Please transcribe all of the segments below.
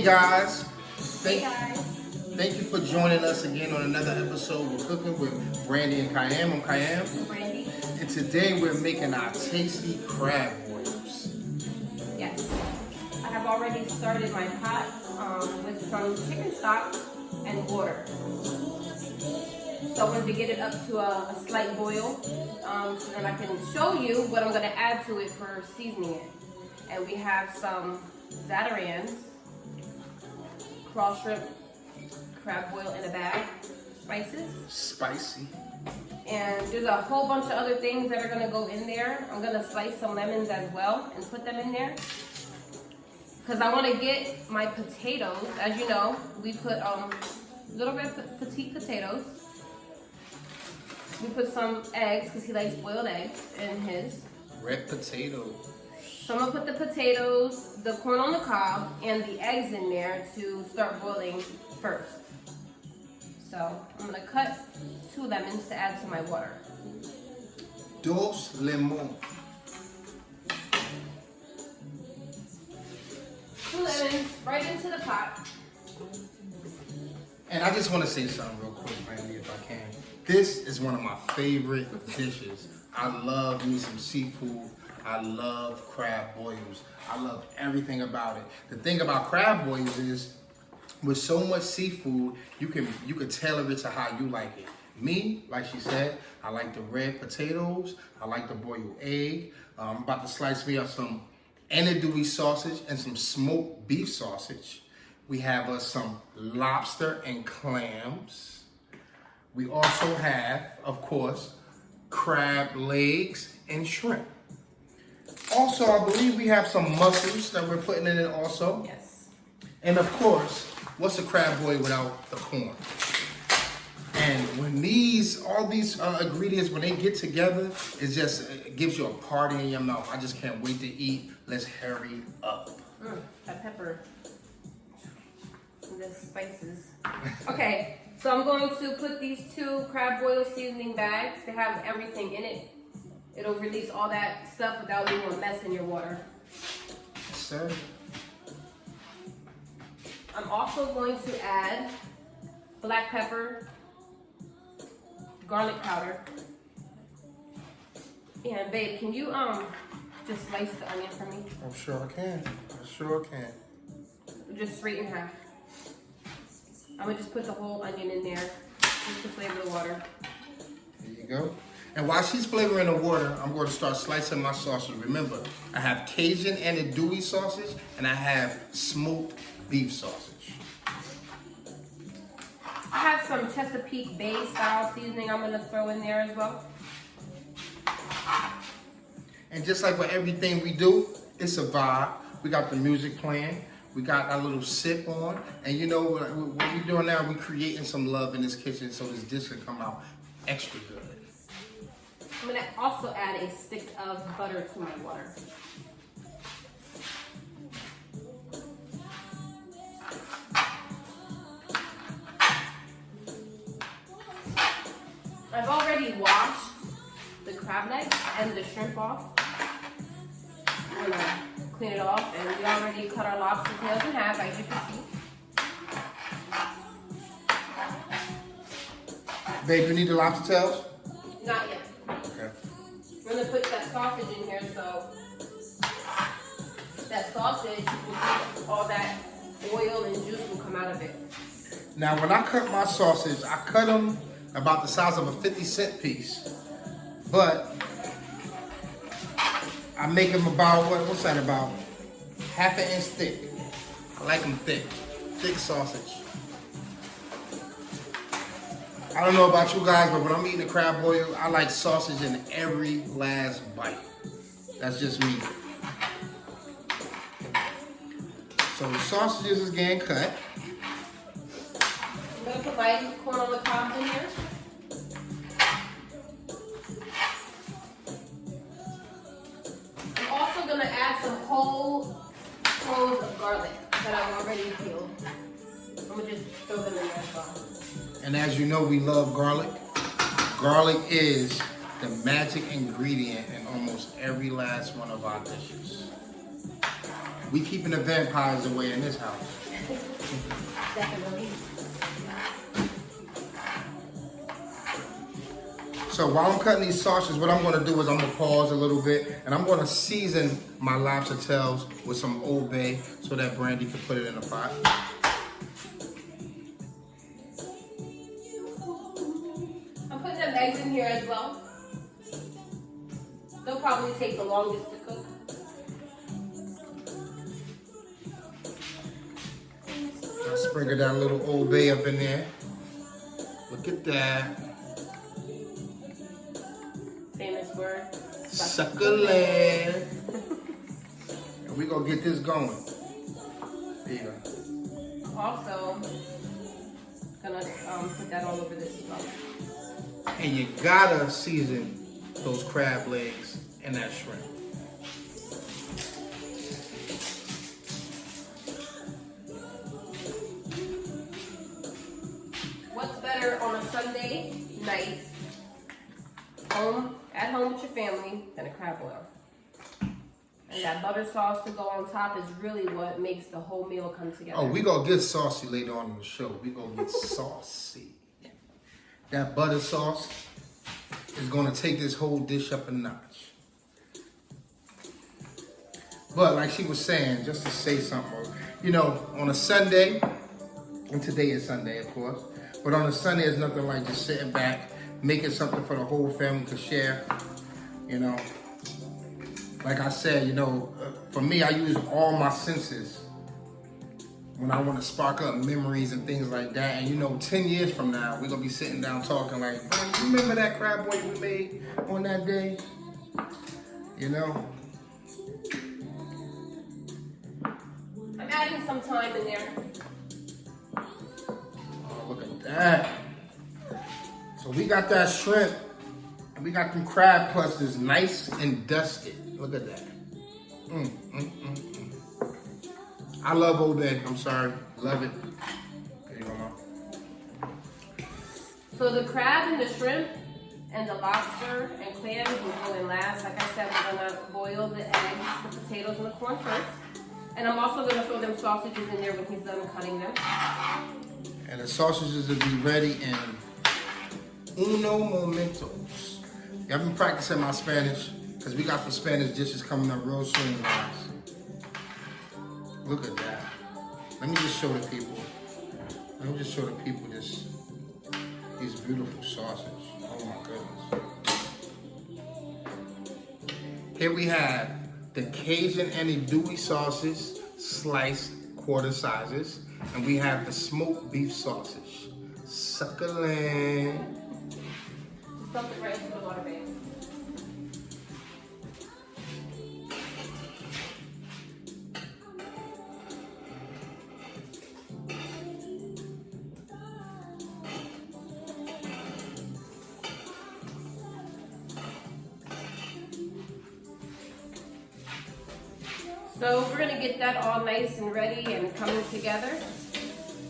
guys. Hey guys. Thank you for joining us again on another episode. We're cooking with Brandy and Kayam. I'm Kayam. I'm Brandy. And today we're making our tasty crab boils. Yes. I have already started my pot with some chicken stock and water. So I wanted to get it up to a slight boil so that I can show you what I'm going to add to it for seasoning it. And we have some zatarans, crawl shrimp, crab boil in a bag, spices. Spicy. And there's a whole bunch of other things that are gonna go in there. I'm gonna slice some lemons as well and put them in there. Cause I wanna get my potatoes. As you know, we put little red petite potatoes. We put some eggs, cause he likes boiled eggs in his. Red potato. So I'm gonna put the potatoes, the corn on the cob, and the eggs in there to start boiling first. So I'm gonna cut 2 lemons to add to my water. Dos lemons. 2 lemons right into the pot. And I just want to say something real quick, Brandy, if I can. This is one of my favorite dishes. I love me some seafood. I love crab boils. I love everything about it. The thing about crab boils is, with so much seafood, you can tailor it to how you like it. Me, like she said, I like the red potatoes. I like the boiled egg. I'm about to slice me up some andouille sausage and some smoked beef sausage. We have us some lobster and clams. We also have, of course, crab legs and shrimp. Also, I believe we have some mussels that we're putting in it also. Yes. And of course, what's a crab boil without the corn? And when all these ingredients, when they get together, it gives you a party in your mouth. I just can't wait to eat. Let's hurry up. That pepper. And the spices. Okay, so I'm going to put these 2 crab boil seasoning bags. They have everything in it. It'll release all that stuff without leaving a mess in your water. Yes, sir. I'm also going to add black pepper, garlic powder. And babe, can you just slice the onion for me? I'm sure I can. I sure can. Just straight in half. I'm gonna just put the whole onion in there just to flavor the water. There you go. And while she's flavoring the water, I'm going to start slicing my sausage. Remember, I have Cajun and andouille sausage, and I have smoked beef sausage. I have some Chesapeake Bay style seasoning I'm gonna throw in there as well. And just like with everything we do, it's a vibe. We got the music playing. We got our little sip on. And you know what we're doing now, we're creating some love in this kitchen so this dish can come out extra good. I'm gonna also add a stick of butter to my water. I've already washed the crab legs and the shrimp off. I'm gonna clean it off, and we already cut our lobster tails in half, as you can see. Babe, you need the lobster tails? Not yet. Okay. We're gonna put that sausage in here, so that sausage will all that oil and juice will come out of it. Now, when I cut my sausage, I cut them about the size of a 50-cent piece. But I make them about, what's that, about half an inch thick. I like them thick sausage. I don't know about you guys, but when I'm eating a crab boil, I like sausage in every last bite. That's just me. So the sausages is getting cut. I'm gonna put my corn on the cob in here. I'm also gonna add some whole cloves of garlic that I've already peeled. I'm gonna just throw them in there as well. And as you know, we love garlic. Garlic is the magic ingredient in almost every last one of our dishes. We keeping the vampires away in this house. Definitely. So while I'm cutting these sausages, what I'm gonna do is I'm gonna pause a little bit and I'm gonna season my lobster tails with some Old Bay so that Brandy can put it in the pot. I'm putting them eggs in here as well. They'll probably take the longest to cook. I'll sprinkle that little Old Bay up in there. Look at that. Famous word. Succulent. And we gonna get this going. There you go. Also, gonna put that all over this as well. And you gotta season those crab legs and that shrimp. What's better on a Sunday night, at home with your family, than a crab boil? And that butter sauce to go on top is really what makes the whole meal come together. Oh, we gonna get saucy later on in the show. We gonna get saucy. That butter sauce is gonna take this whole dish up a notch. But like she was saying, just to say something, you know, on a Sunday, and today is Sunday, of course, but on a Sunday, it's nothing like just sitting back, making something for the whole family to share, you know. Like I said, you know, for me, I use all my senses when I want to spark up memories and things like that. And you know, 10 years from now, we're going to be sitting down talking like, you remember that crab boil we made on that day? You know? I'm adding some thyme in there. Oh, look at that. So we got that shrimp, and we got them crab clusters nice and dusted. Look at that. I love Old Bay. I'm sorry. Love it. There you go, Mom. So the crab and the shrimp and the lobster and clams will go in last. Like I said, we're gonna boil the eggs, the potatoes, and the corn first. And I'm also gonna throw them sausages in there when he's done cutting them. And the sausages will be ready in uno momentos. I've been practicing my Spanish because we got some Spanish dishes coming up real soon, guys. Look at that. Let me just show the people. Let me just show the people these beautiful sausages. Oh my goodness. Here we have the Cajun and Andouille sauces, sliced quarter sizes, and we have the smoked beef sausage. Succulent. Dump it right into the water, babe. So we're gonna get that all nice and ready and coming together.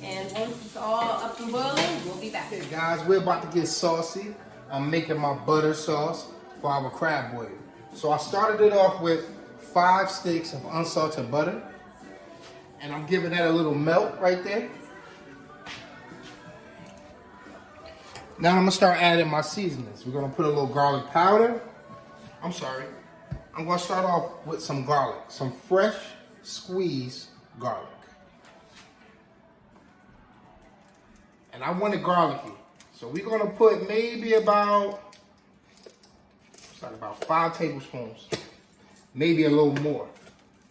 And once it's all up and boiling, we'll be back. Okay guys, we're about to get saucy. I'm making my butter sauce for our crab boil. So I started it off with 5 sticks of unsalted butter. And I'm giving that a little melt right there. Now I'm gonna start adding my seasonings. We're gonna put a little garlic powder. I'm gonna start off with some garlic, some fresh squeezed garlic. And I want it garlicky. So we're gonna put maybe about 5 tablespoons, maybe a little more.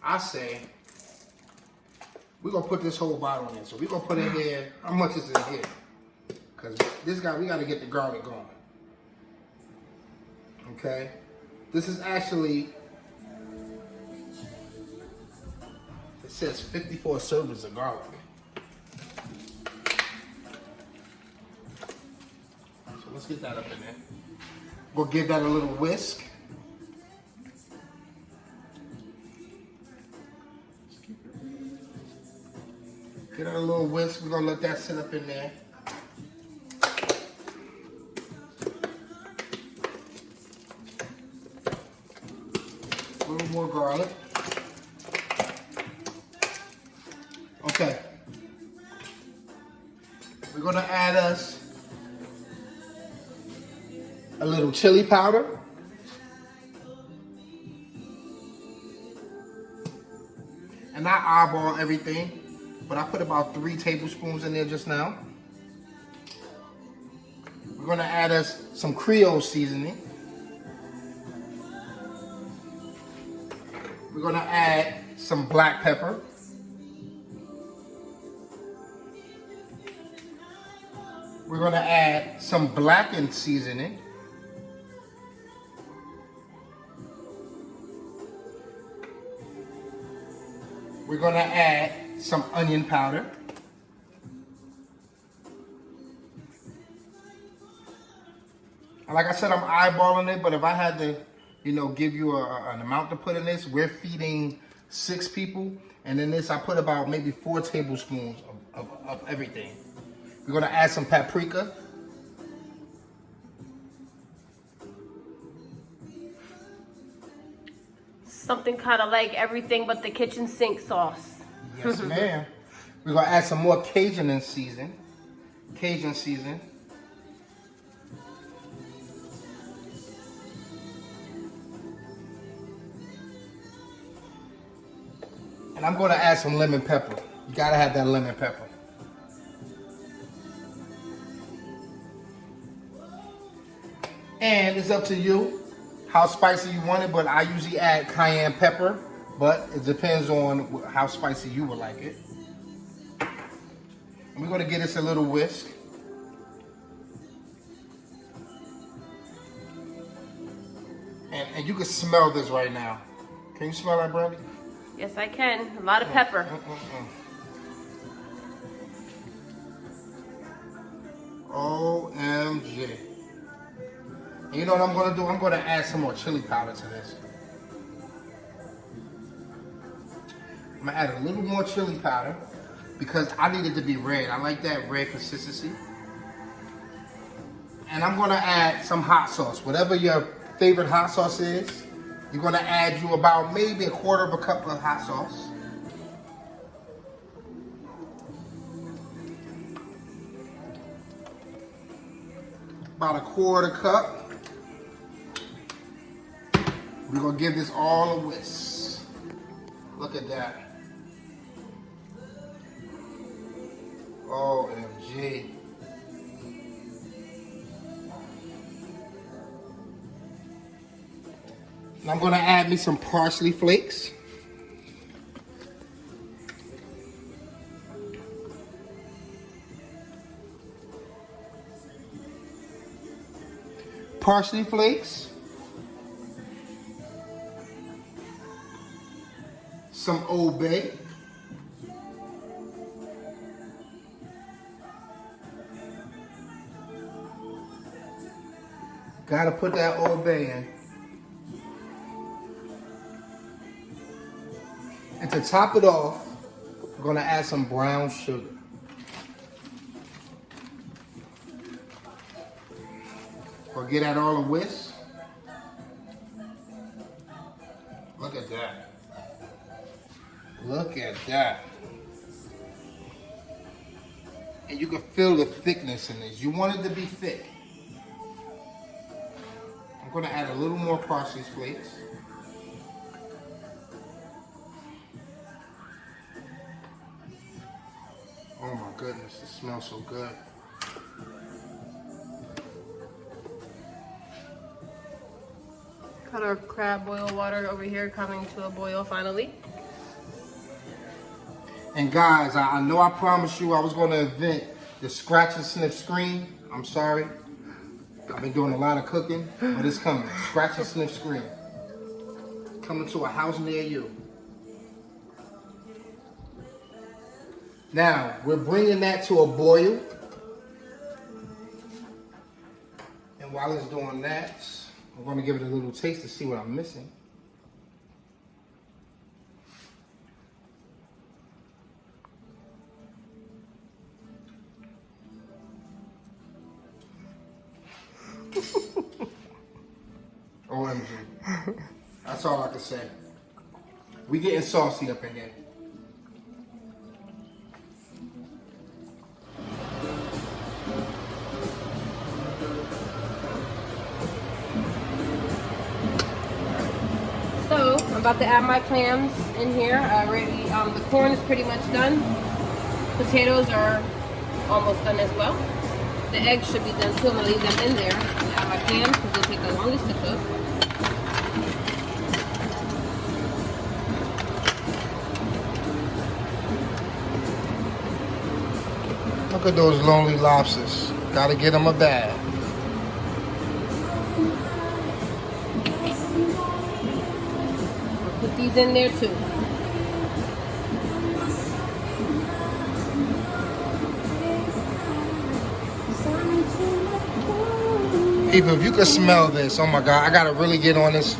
I say we're gonna put this whole bottle in. So we're gonna put in here, how much is in here? Because we gotta get the garlic going. Okay? This is actually, it says 54 servings of garlic. So let's get that up in there. We'll give that a little whisk. Get that a little whisk. We're gonna let that sit up in there. A little more garlic. Okay, We're gonna add us a little chili powder. And I eyeball everything, but I put about 3 tablespoons in there just now. We're gonna add us some Creole seasoning. We're gonna add some black pepper. We're gonna add some blackened seasoning. We're gonna add some onion powder. And like I said, I'm eyeballing it, but if I had to, give you an amount to put in this, we're feeding 6 people. And in this, I put about maybe 4 tablespoons of everything. We're gonna add some paprika. Something kind of like everything but the kitchen sink sauce. Yes, ma'am. We're gonna add some more Cajun season. And I'm gonna add some lemon pepper. You gotta have that lemon pepper. And it's up to you how spicy you want it, but I usually add cayenne pepper, but it depends on how spicy you would like it. And we're gonna give this a little whisk. And you can smell this right now. Can you smell that, Brandy? Yes, I can. A lot of pepper. OMG. And you know what I'm gonna do? I'm gonna add some more chili powder to this. I'm gonna add a little more chili powder because I need it to be red. I like that red consistency. And I'm gonna add some hot sauce. Whatever your favorite hot sauce is, you're gonna add you about maybe 1/4 cup of hot sauce. About 1/4 cup. We're gonna give this all a whisk. Look at that. OMG. And I'm gonna add me some parsley flakes. Parsley flakes. Some Old Bay. Gotta put that Old Bay in. And to top it off, we're gonna add some brown sugar. We'll get that all a whisk. Look at that. Look at that. And you can feel the thickness in this. You want it to be thick. I'm gonna add a little more parsley flakes. Oh my goodness, it smells so good. Got our crab boil water over here coming to a boil finally. And guys, I know I promised you I was going to invent the scratch and sniff screen. I'm sorry. I've been doing a lot of cooking, but it's coming. Scratch and sniff screen. Coming to a house near you. Now, we're bringing that to a boil. And while it's doing that, I'm going to give it a little taste to see what I'm missing. OMG. That's all I can say. We getting saucy up in here. about to add my clams in here. I already, the corn is pretty much done. Potatoes are almost done as well. The eggs should be done too. I'm gonna leave them in there and add my clams because they take the longest to cook. Look at those lonely lobsters. Gotta get them a bag. Put these in there too. People, if you could smell this, oh my God, I gotta really get on this,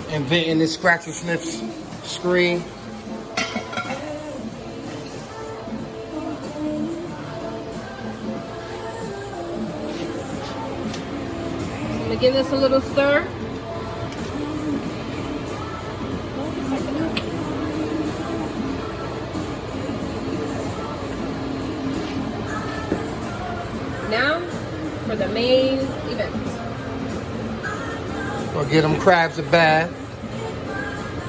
inventing this scratch and sniff screen. I'm gonna give this a little stir. Now for the main event. We'll get them crabs a bath.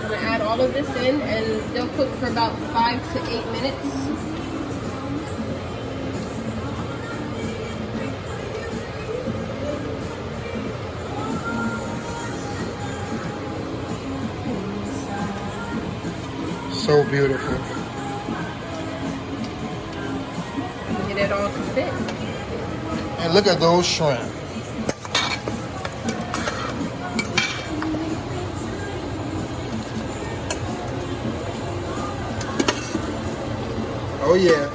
I'm gonna add all of this in and they'll cook for about 5 to 8 minutes. So beautiful. Get it all to fit. And look at those shrimp. Oh yeah.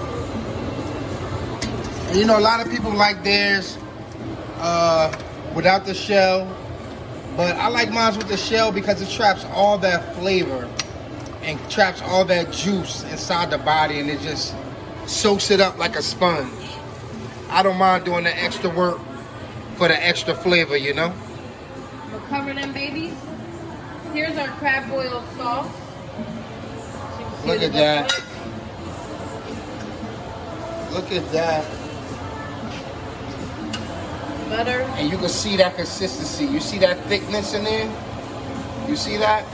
And you know, a lot of people like theirs without the shell, but I like mine with the shell because it traps all that flavor and traps all that juice inside the body, and it just soaks it up like a sponge. I don't mind doing the extra work for the extra flavor, you know? We'll cover them babies. Here's our crab boil sauce. So Look at that. Look at that. Butter. And you can see that consistency. You see that thickness in there? You see that?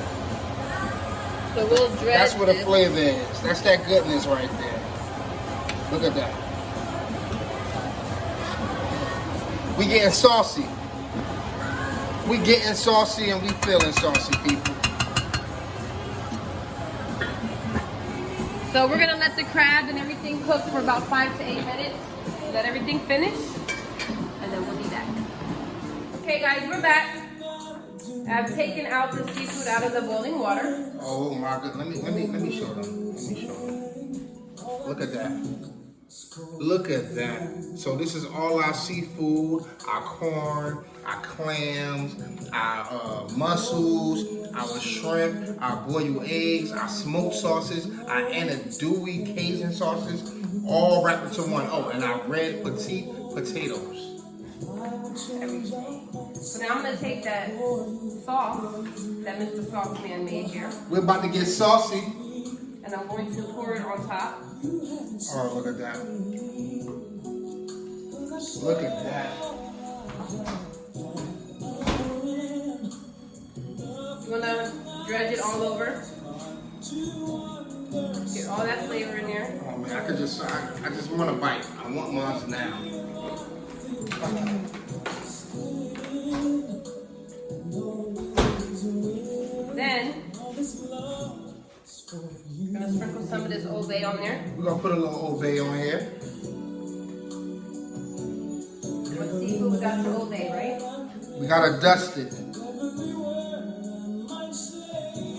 So we'll dredge. That's what the flavor is. That's that goodness right there. Look at that. We getting saucy. We getting saucy and we feeling saucy, people. So we're gonna let the crab and everything cook for about 5 to 8 minutes. Let everything finish, and then we'll be back. Okay, guys, we're back. I've taken out the seafood out of the boiling water. Oh my God! Let me show them. Let me show them. Look at that. Look at that. So this is all our seafood, our corn, our clams, our mussels, our shrimp, our boiled eggs, our smoked sauces, our andouille Cajun sauces, all wrapped into one. Oh, and our red petite potatoes. Everything. So now I'm gonna take that sauce that Mr. Sauce Man made here, We're about to get saucy. and I'm going to pour it on top. Oh, look at that. Look at that. You wanna dredge it all over. Get all that flavor in there. Oh man, I just want a bite. I want mine now. Then I'm gonna sprinkle some of this Old Bay on there. We're gonna put a little Old Bay on here. What seafood we got for Old Bay, right? We gotta dust it.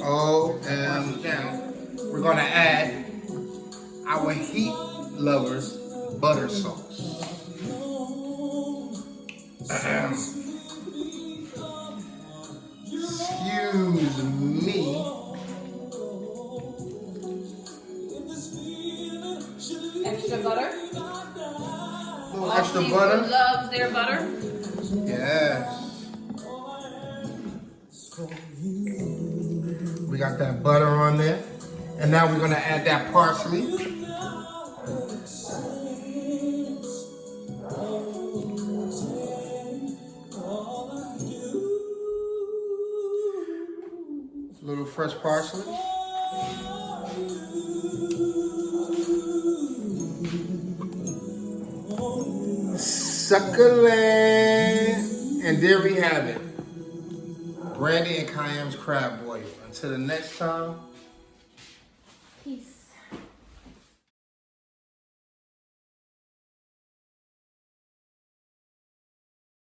Oh, and now we're gonna add our heat lovers butter sauce. Excuse me. Extra butter. A little All extra seafood butter. loves their butter. Yes. We got that butter on there. And now we're gonna add that parsley. Little fresh parsley. Succulent. And there we have it. Brandy and Cayenne's crab boil. Until the next time.